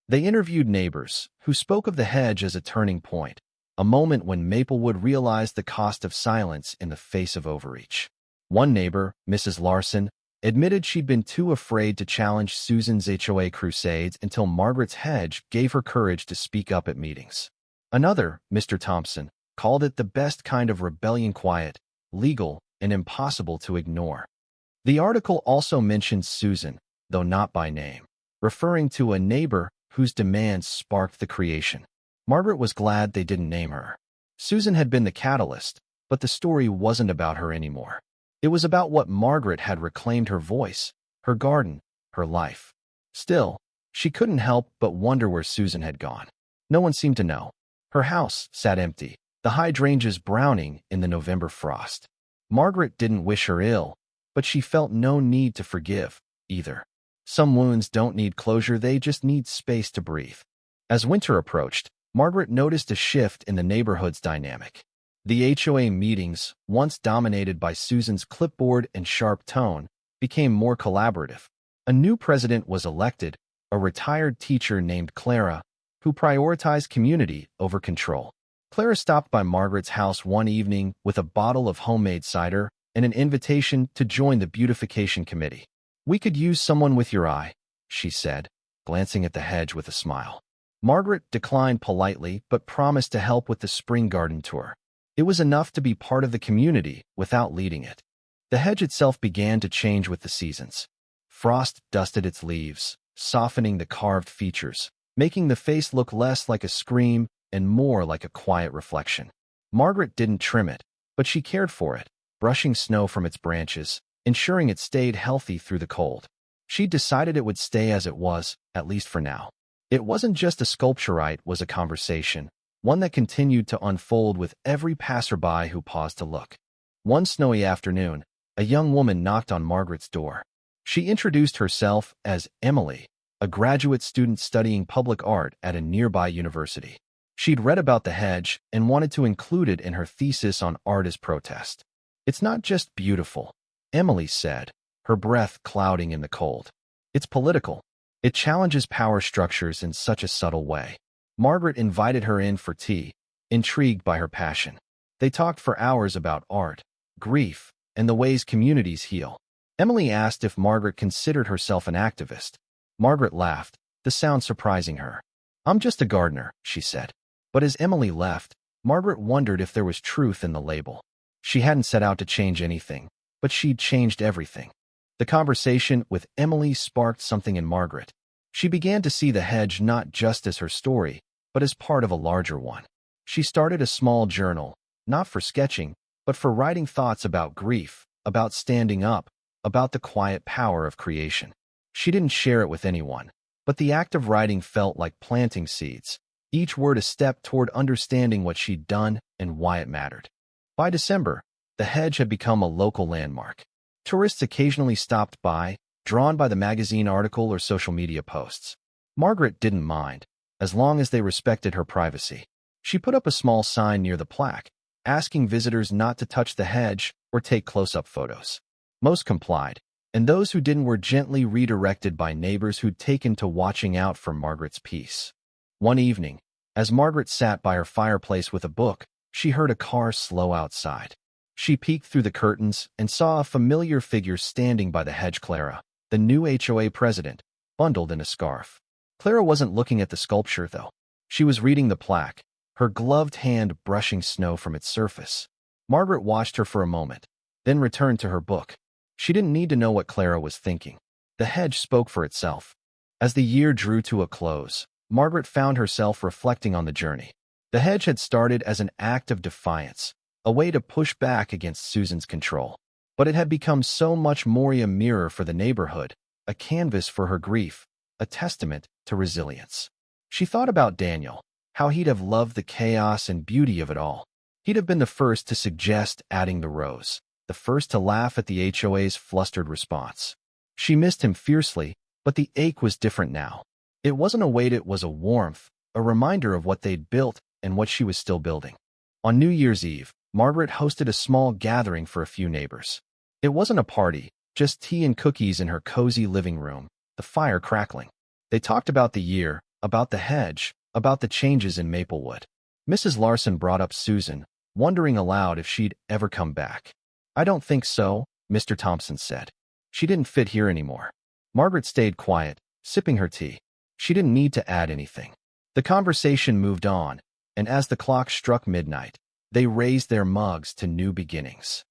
They interviewed neighbors, who spoke of the hedge as a turning point, a moment when Maplewood realized the cost of silence in the face of overreach. One neighbor, Mrs. Larson, admitted she'd been too afraid to challenge Susan's HOA crusades until Margaret's hedge gave her courage to speak up at meetings. Another, Mr. Thompson, called it the best kind of rebellion, quiet, legal, and impossible to ignore. The article also mentioned Susan, though not by name, referring to a neighbor whose demands sparked the creation. Margaret was glad they didn't name her. Susan had been the catalyst, but the story wasn't about her anymore. It was about what Margaret had reclaimed: her voice, her garden, her life. Still, she couldn't help but wonder where Susan had gone. No one seemed to know. Her house sat empty, the hydrangeas browning in the November frost. Margaret didn't wish her ill, but she felt no need to forgive, either. Some wounds don't need closure, they just need space to breathe. As winter approached, Margaret noticed a shift in the neighborhood's dynamic. The HOA meetings, once dominated by Susan's clipboard and sharp tone, became more collaborative. A new president was elected, a retired teacher named Clara, who prioritized community over control. Clara stopped by Margaret's house one evening with a bottle of homemade cider and an invitation to join the beautification committee. "We could use someone with your eye," she said, glancing at the hedge with a smile. Margaret declined politely but promised to help with the spring garden tour. It was enough to be part of the community without leading it. The hedge itself began to change with the seasons. Frost dusted its leaves, softening the carved features, making the face look less like a scream and more like a quiet reflection. Margaret didn't trim it, but she cared for it, brushing snow from its branches, ensuring it stayed healthy through the cold. She decided it would stay as it was, at least for now. It wasn't just a sculpture, it was a conversation, one that continued to unfold with every passerby who paused to look. One snowy afternoon, a young woman knocked on Margaret's door. She introduced herself as Emily, a graduate student studying public art at a nearby university. She'd read about the hedge and wanted to include it in her thesis on art as protest. "It's not just beautiful," Emily said, her breath clouding in the cold. "It's political. It challenges power structures in such a subtle way." Margaret invited her in for tea, intrigued by her passion. They talked for hours about art, grief, and the ways communities heal. Emily asked if Margaret considered herself an activist. Margaret laughed, the sound surprising her. "I'm just a gardener," she said. But as Emily left, Margaret wondered if there was truth in the label. She hadn't set out to change anything, but she'd changed everything. The conversation with Emily sparked something in Margaret. She began to see the hedge not just as her story, but as part of a larger one. She started a small journal, not for sketching, but for writing thoughts about grief, about standing up, about the quiet power of creation. She didn't share it with anyone, but the act of writing felt like planting seeds, each word a step toward understanding what she'd done and why it mattered. By December, the hedge had become a local landmark. Tourists occasionally stopped by, drawn by the magazine article or social media posts. Margaret didn't mind, as long as they respected her privacy. She put up a small sign near the plaque, asking visitors not to touch the hedge or take close-up photos. Most complied, and those who didn't were gently redirected by neighbors who'd taken to watching out for Margaret's peace. One evening, as Margaret sat by her fireplace with a book, she heard a car slow outside. She peeked through the curtains and saw a familiar figure standing by the hedge. Clara, the new HOA president, bundled in a scarf. Clara wasn't looking at the sculpture, though. She was reading the plaque, her gloved hand brushing snow from its surface. Margaret watched her for a moment, then returned to her book. She didn't need to know what Clara was thinking. The hedge spoke for itself. As the year drew to a close, Margaret found herself reflecting on the journey. The hedge had started as an act of defiance, a way to push back against Susan's control. But it had become so much more a mirror for the neighborhood, a canvas for her grief, a testament to resilience. She thought about Daniel, how he'd have loved the chaos and beauty of it all. He'd have been the first to suggest adding the rose, the first to laugh at the HOA's flustered response. She missed him fiercely, but the ache was different now. It wasn't a weight, it was a warmth, a reminder of what they'd built and what she was still building. On New Year's Eve, Margaret hosted a small gathering for a few neighbors. It wasn't a party, just tea and cookies in her cozy living room, the fire crackling. They talked about the year, about the hedge, about the changes in Maplewood. Mrs. Larson brought up Susan, wondering aloud if she'd ever come back. "I don't think so," Mr. Thompson said. "She didn't fit here anymore." Margaret stayed quiet, sipping her tea. She didn't need to add anything. The conversation moved on, and as the clock struck midnight, they raised their mugs to new beginnings.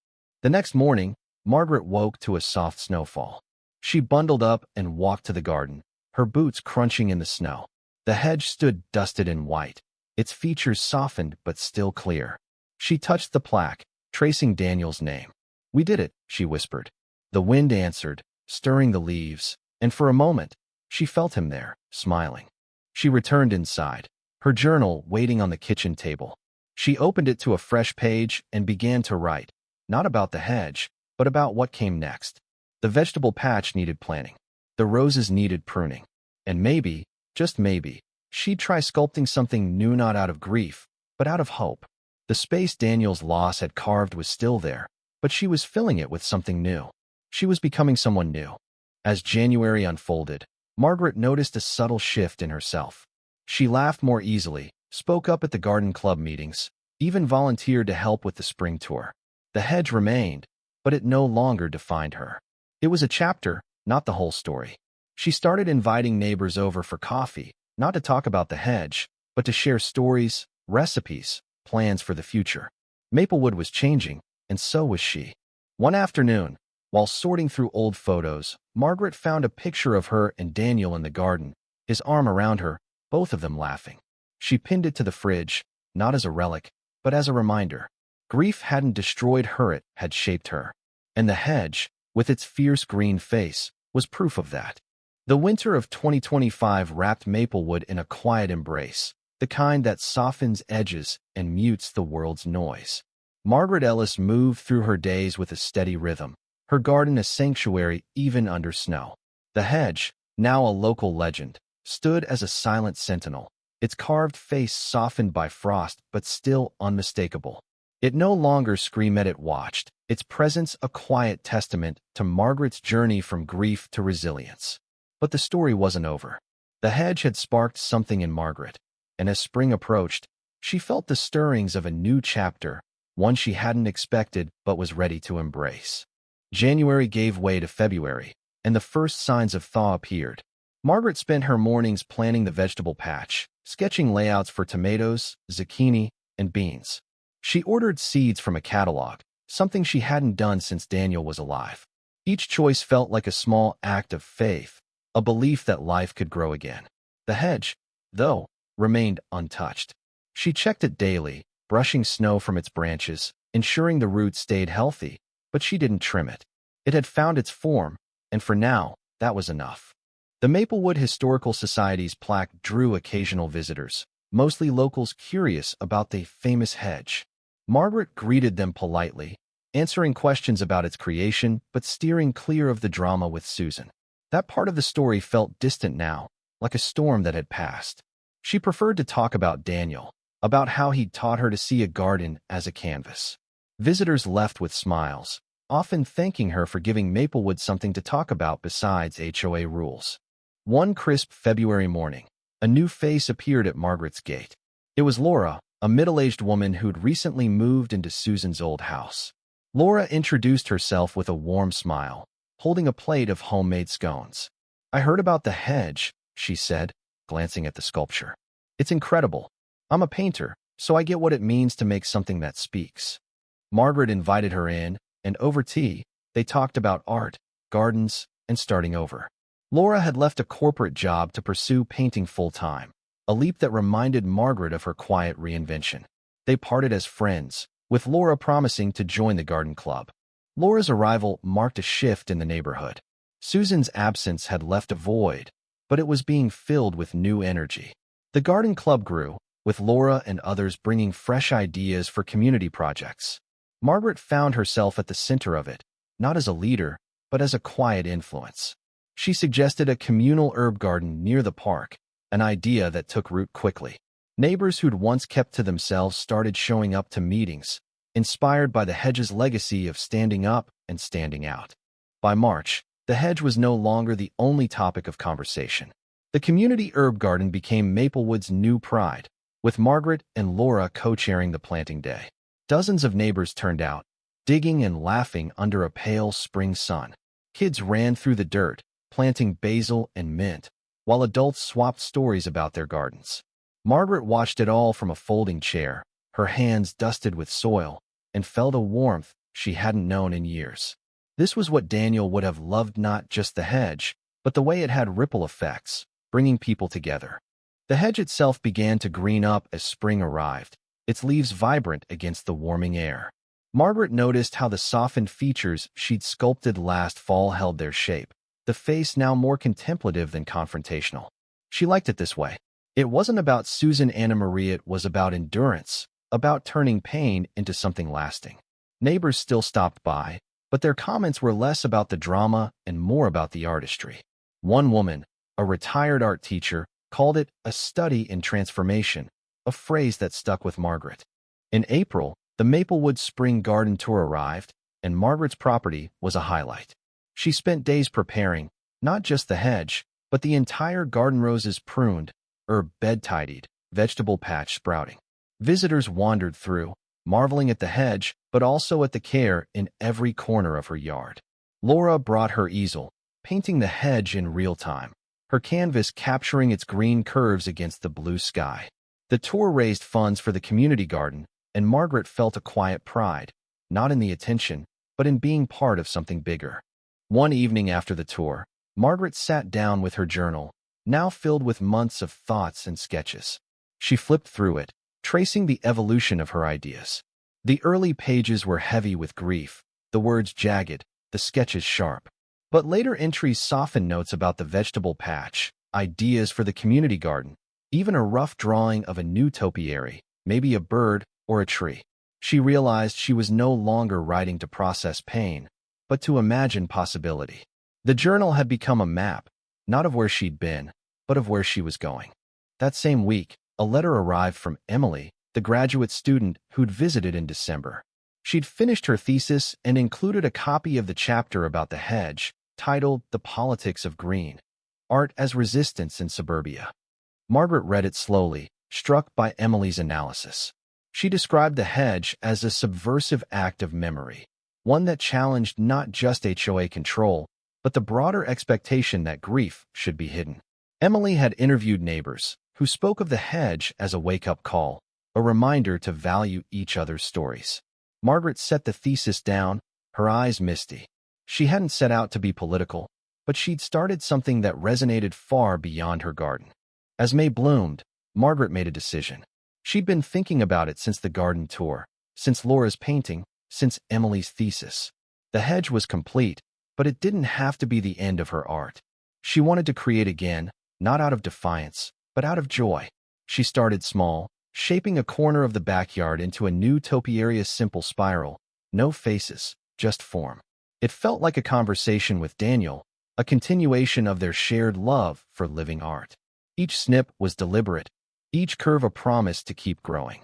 The next morning, Margaret woke to a soft snowfall. She bundled up and walked to the garden, her boots crunching in the snow. The hedge stood dusted in white, its features softened but still clear. She touched the plaque, tracing Daniel's name. "We did it," she whispered. The wind answered, stirring the leaves, and for a moment, she felt him there, smiling. She returned inside, her journal waiting on the kitchen table. She opened it to a fresh page and began to write, not about the hedge, but about what came next. The vegetable patch needed planting. The roses needed pruning. And maybe, just maybe, she'd try sculpting something new, not out of grief, but out of hope. The space Daniel's loss had carved was still there, but she was filling it with something new. She was becoming someone new. As January unfolded, Margaret noticed a subtle shift in herself. She laughed more easily, spoke up at the garden club meetings, even volunteered to help with the spring tour. The hedge remained, but it no longer defined her. It was a chapter, not the whole story. She started inviting neighbors over for coffee, not to talk about the hedge, but to share stories, recipes, plans for the future. Maplewood was changing, and so was she. One afternoon, while sorting through old photos, Margaret found a picture of her and Daniel in the garden, his arm around her, both of them laughing. She pinned it to the fridge, not as a relic, but as a reminder. Grief hadn't destroyed her, it had shaped her. And the hedge, with its fierce green face, was proof of that. The winter of 2025 wrapped Maplewood in a quiet embrace, the kind that softens edges and mutes the world's noise. Margaret Ellis moved through her days with a steady rhythm, her garden a sanctuary even under snow. The hedge, now a local legend, stood as a silent sentinel, its carved face softened by frost but still unmistakable. It no longer screamed, it watched, its presence a quiet testament to Margaret's journey from grief to resilience. But the story wasn't over. The hedge had sparked something in Margaret, and as spring approached, she felt the stirrings of a new chapter, one she hadn't expected but was ready to embrace. January gave way to February, and the first signs of thaw appeared. Margaret spent her mornings planning the vegetable patch, sketching layouts for tomatoes, zucchini, and beans. She ordered seeds from a catalog, something she hadn't done since Daniel was alive. Each choice felt like a small act of faith, a belief that life could grow again. The hedge, though, remained untouched. She checked it daily, brushing snow from its branches, ensuring the roots stayed healthy, but she didn't trim it. It had found its form, and for now, that was enough. The Maplewood Historical Society's plaque drew occasional visitors, mostly locals curious about the famous hedge. Margaret greeted them politely, answering questions about its creation but steering clear of the drama with Susan. That part of the story felt distant now, like a storm that had passed. She preferred to talk about Daniel, about how he'd taught her to see a garden as a canvas. Visitors left with smiles, often thanking her for giving Maplewood something to talk about besides HOA rules. One crisp February morning, a new face appeared at Margaret's gate. It was Laura, a middle-aged woman who'd recently moved into Susan's old house. Laura introduced herself with a warm smile, holding a plate of homemade scones. "I heard about the Hedge," she said, glancing at the sculpture. "It's incredible. I'm a painter, so I get what it means to make something that speaks." Margaret invited her in, and over tea, they talked about art, gardens, and starting over. Laura had left a corporate job to pursue painting full-time, a leap that reminded Margaret of her quiet reinvention. They parted as friends, with Laura promising to join the garden club. Laura's arrival marked a shift in the neighborhood. Susan's absence had left a void, but it was being filled with new energy. The garden club grew, with Laura and others bringing fresh ideas for community projects. Margaret found herself at the center of it, not as a leader, but as a quiet influence. She suggested a communal herb garden near the park, an idea that took root quickly. Neighbors who'd once kept to themselves started showing up to meetings, inspired by the Hedge's legacy of standing up and standing out. By March, the Hedge was no longer the only topic of conversation. The community herb garden became Maplewood's new pride, with Margaret and Laura co-chairing the planting day. Dozens of neighbors turned out, digging and laughing under a pale spring sun. Kids ran through the dirt, planting basil and mint, while adults swapped stories about their gardens. Margaret watched it all from a folding chair, her hands dusted with soil, and felt a warmth she hadn't known in years. This was what Daniel would have loved, not just the Hedge, but the way it had ripple effects, bringing people together. The Hedge itself began to green up as spring arrived, its leaves vibrant against the warming air. Margaret noticed how the softened features she'd sculpted last fall held their shape, the face now more contemplative than confrontational. She liked it this way. It wasn't about Susan Anna Marie, it was about endurance, about turning pain into something lasting. Neighbors still stopped by, but their comments were less about the drama and more about the artistry. One woman, a retired art teacher, called it a study in transformation, a phrase that stuck with Margaret. In April, the Maplewood Spring Garden Tour arrived, and Margaret's property was a highlight. She spent days preparing, not just the Hedge, but the entire garden: roses pruned, herb bed tidied, vegetable patch sprouting. Visitors wandered through, marveling at the Hedge, but also at the care in every corner of her yard. Laura brought her easel, painting the Hedge in real time, her canvas capturing its green curves against the blue sky. The tour raised funds for the community garden, and Margaret felt a quiet pride, not in the attention, but in being part of something bigger. One evening after the tour, Margaret sat down with her journal, now filled with months of thoughts and sketches. She flipped through it, tracing the evolution of her ideas. The early pages were heavy with grief, the words jagged, the sketches sharp. But later entries softened notes about the vegetable patch, ideas for the community garden, even a rough drawing of a new topiary, maybe a bird or a tree. She realized she was no longer writing to process pain, but to imagine possibility. The journal had become a map, not of where she'd been, but of where she was going. That same week, a letter arrived from Emily, the graduate student who'd visited in December. She'd finished her thesis and included a copy of the chapter about the Hedge, titled "The Politics of Green: Art as Resistance in Suburbia." Margaret read it slowly, struck by Emily's analysis. She described the Hedge as a subversive act of memory, one that challenged not just HOA control, but the broader expectation that grief should be hidden. Emily had interviewed neighbors who spoke of the Hedge as a wake-up call, a reminder to value each other's stories. Margaret set the thesis down, her eyes misty. She hadn't set out to be political, but she'd started something that resonated far beyond her garden. As May bloomed, Margaret made a decision. She'd been thinking about it since the garden tour, since Laura's painting, since Emily's thesis. The Hedge was complete, but it didn't have to be the end of her art. She wanted to create again, not out of defiance, but out of joy. She started small, shaping a corner of the backyard into a new topiary, a simple spiral, no faces, just form. It felt like a conversation with Daniel, a continuation of their shared love for living art. Each snip was deliberate, each curve a promise to keep growing.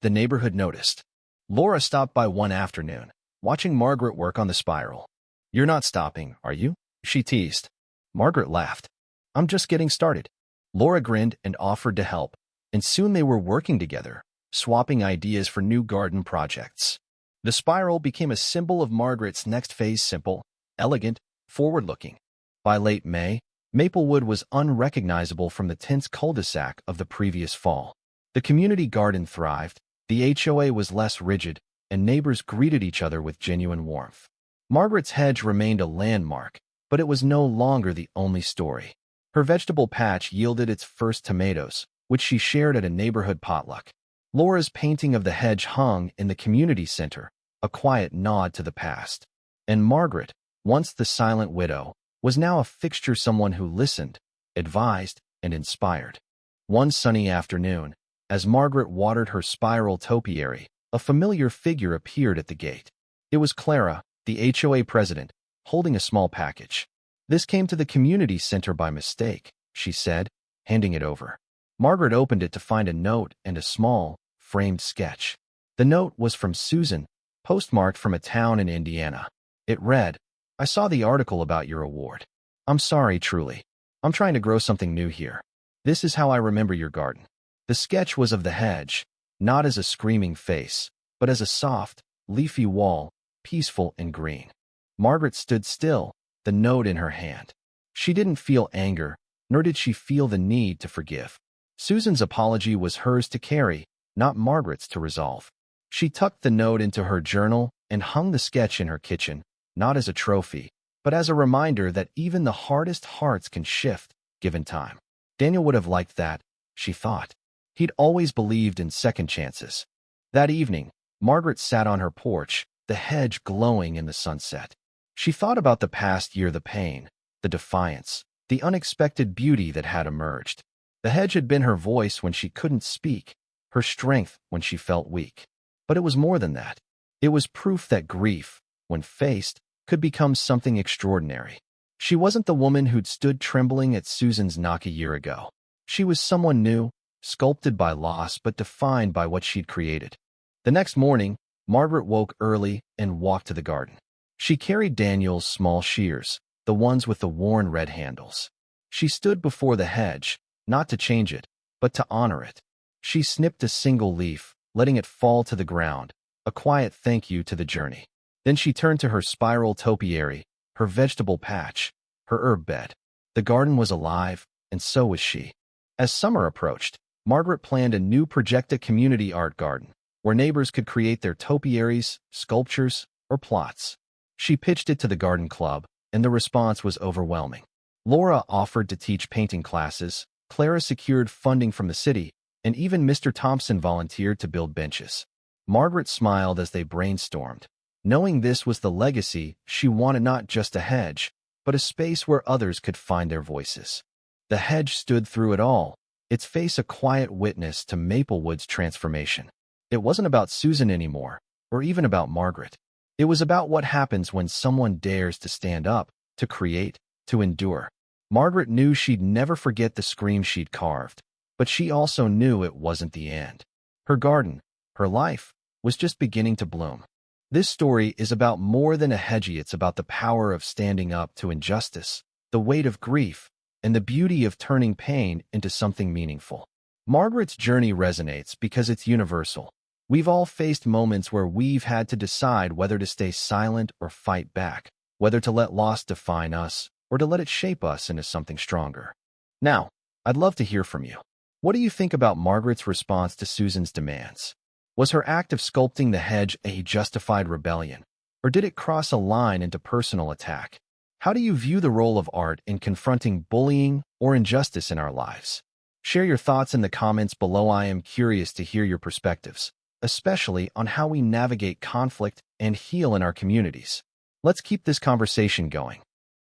The neighborhood noticed. Laura stopped by one afternoon, watching Margaret work on the spiral. "You're not stopping, are you?" she teased. Margaret laughed. "I'm just getting started." Laura grinned and offered to help, and soon they were working together, swapping ideas for new garden projects. The spiral became a symbol of Margaret's next phase: simple, elegant, forward-looking. By late May, Maplewood was unrecognizable from the tense cul-de-sac of the previous fall. The community garden thrived, the HOA was less rigid, and neighbors greeted each other with genuine warmth. Margaret's hedge remained a landmark, but it was no longer the only story. Her vegetable patch yielded its first tomatoes, which she shared at a neighborhood potluck. Laura's painting of the hedge hung in the community center, a quiet nod to the past. And Margaret, once the silent widow, was now a fixture, someone who listened, advised, and inspired. One sunny afternoon, as Margaret watered her spiral topiary, a familiar figure appeared at the gate. It was Clara, the HOA president, holding a small package. "This came to the community center by mistake," she said, handing it over. Margaret opened it to find a note and a small, framed sketch. The note was from Susan, postmarked from a town in Indiana. It read, "I saw the article about your award. I'm sorry, truly. I'm trying to grow something new here. This is how I remember your garden." The sketch was of the hedge, not as a screaming face, but as a soft, leafy wall, peaceful and green. Margaret stood still, the note in her hand. She didn't feel anger, nor did she feel the need to forgive. Susan's apology was hers to carry, not Margaret's to resolve. She tucked the note into her journal and hung the sketch in her kitchen, not as a trophy, but as a reminder that even the hardest hearts can shift, given time. Daniel would have liked that, she thought. He'd always believed in second chances. That evening, Margaret sat on her porch, the hedge glowing in the sunset. She thought about the past year, the pain, the defiance, the unexpected beauty that had emerged. The hedge had been her voice when she couldn't speak, her strength when she felt weak. But it was more than that. It was proof that grief, when faced, could become something extraordinary. She wasn't the woman who'd stood trembling at Susan's knock a year ago. She was someone new, sculpted by loss but defined by what she'd created. The next morning, Margaret woke early and walked to the garden. She carried Daniel's small shears, the ones with the worn red handles. She stood before the hedge, not to change it, but to honor it. She snipped a single leaf, letting it fall to the ground, a quiet thank you to the journey. Then she turned to her spiral topiary, her vegetable patch, her herb bed. The garden was alive, and so was she. As summer approached, Margaret planned a new project, a community art garden, where neighbors could create their topiaries, sculptures, or plots. She pitched it to the garden club, and the response was overwhelming. Laura offered to teach painting classes, Clara secured funding from the city, and even Mr. Thompson volunteered to build benches. Margaret smiled as they brainstormed. Knowing this was the legacy, she wanted not just a hedge, but a space where others could find their voices. The hedge stood through it all, its face a quiet witness to Maplewood's transformation. It wasn't about Susan anymore, or even about Margaret. It was about what happens when someone dares to stand up, to create, to endure. Margaret knew she'd never forget the scream she'd carved, but she also knew it wasn't the end. Her garden, her life, was just beginning to bloom. This story is about more than a hedge. It's about the power of standing up to injustice, the weight of grief, and the beauty of turning pain into something meaningful. Margaret's journey resonates because it's universal. We've all faced moments where we've had to decide whether to stay silent or fight back, whether to let loss define us or to let it shape us into something stronger. Now, I'd love to hear from you. What do you think about Margaret's response to Susan's demands? Was her act of sculpting the hedge a justified rebellion, or did it cross a line into personal attack? How do you view the role of art in confronting bullying or injustice in our lives? Share your thoughts in the comments below. I am curious to hear your perspectives, especially on how we navigate conflict and heal in our communities. Let's keep this conversation going.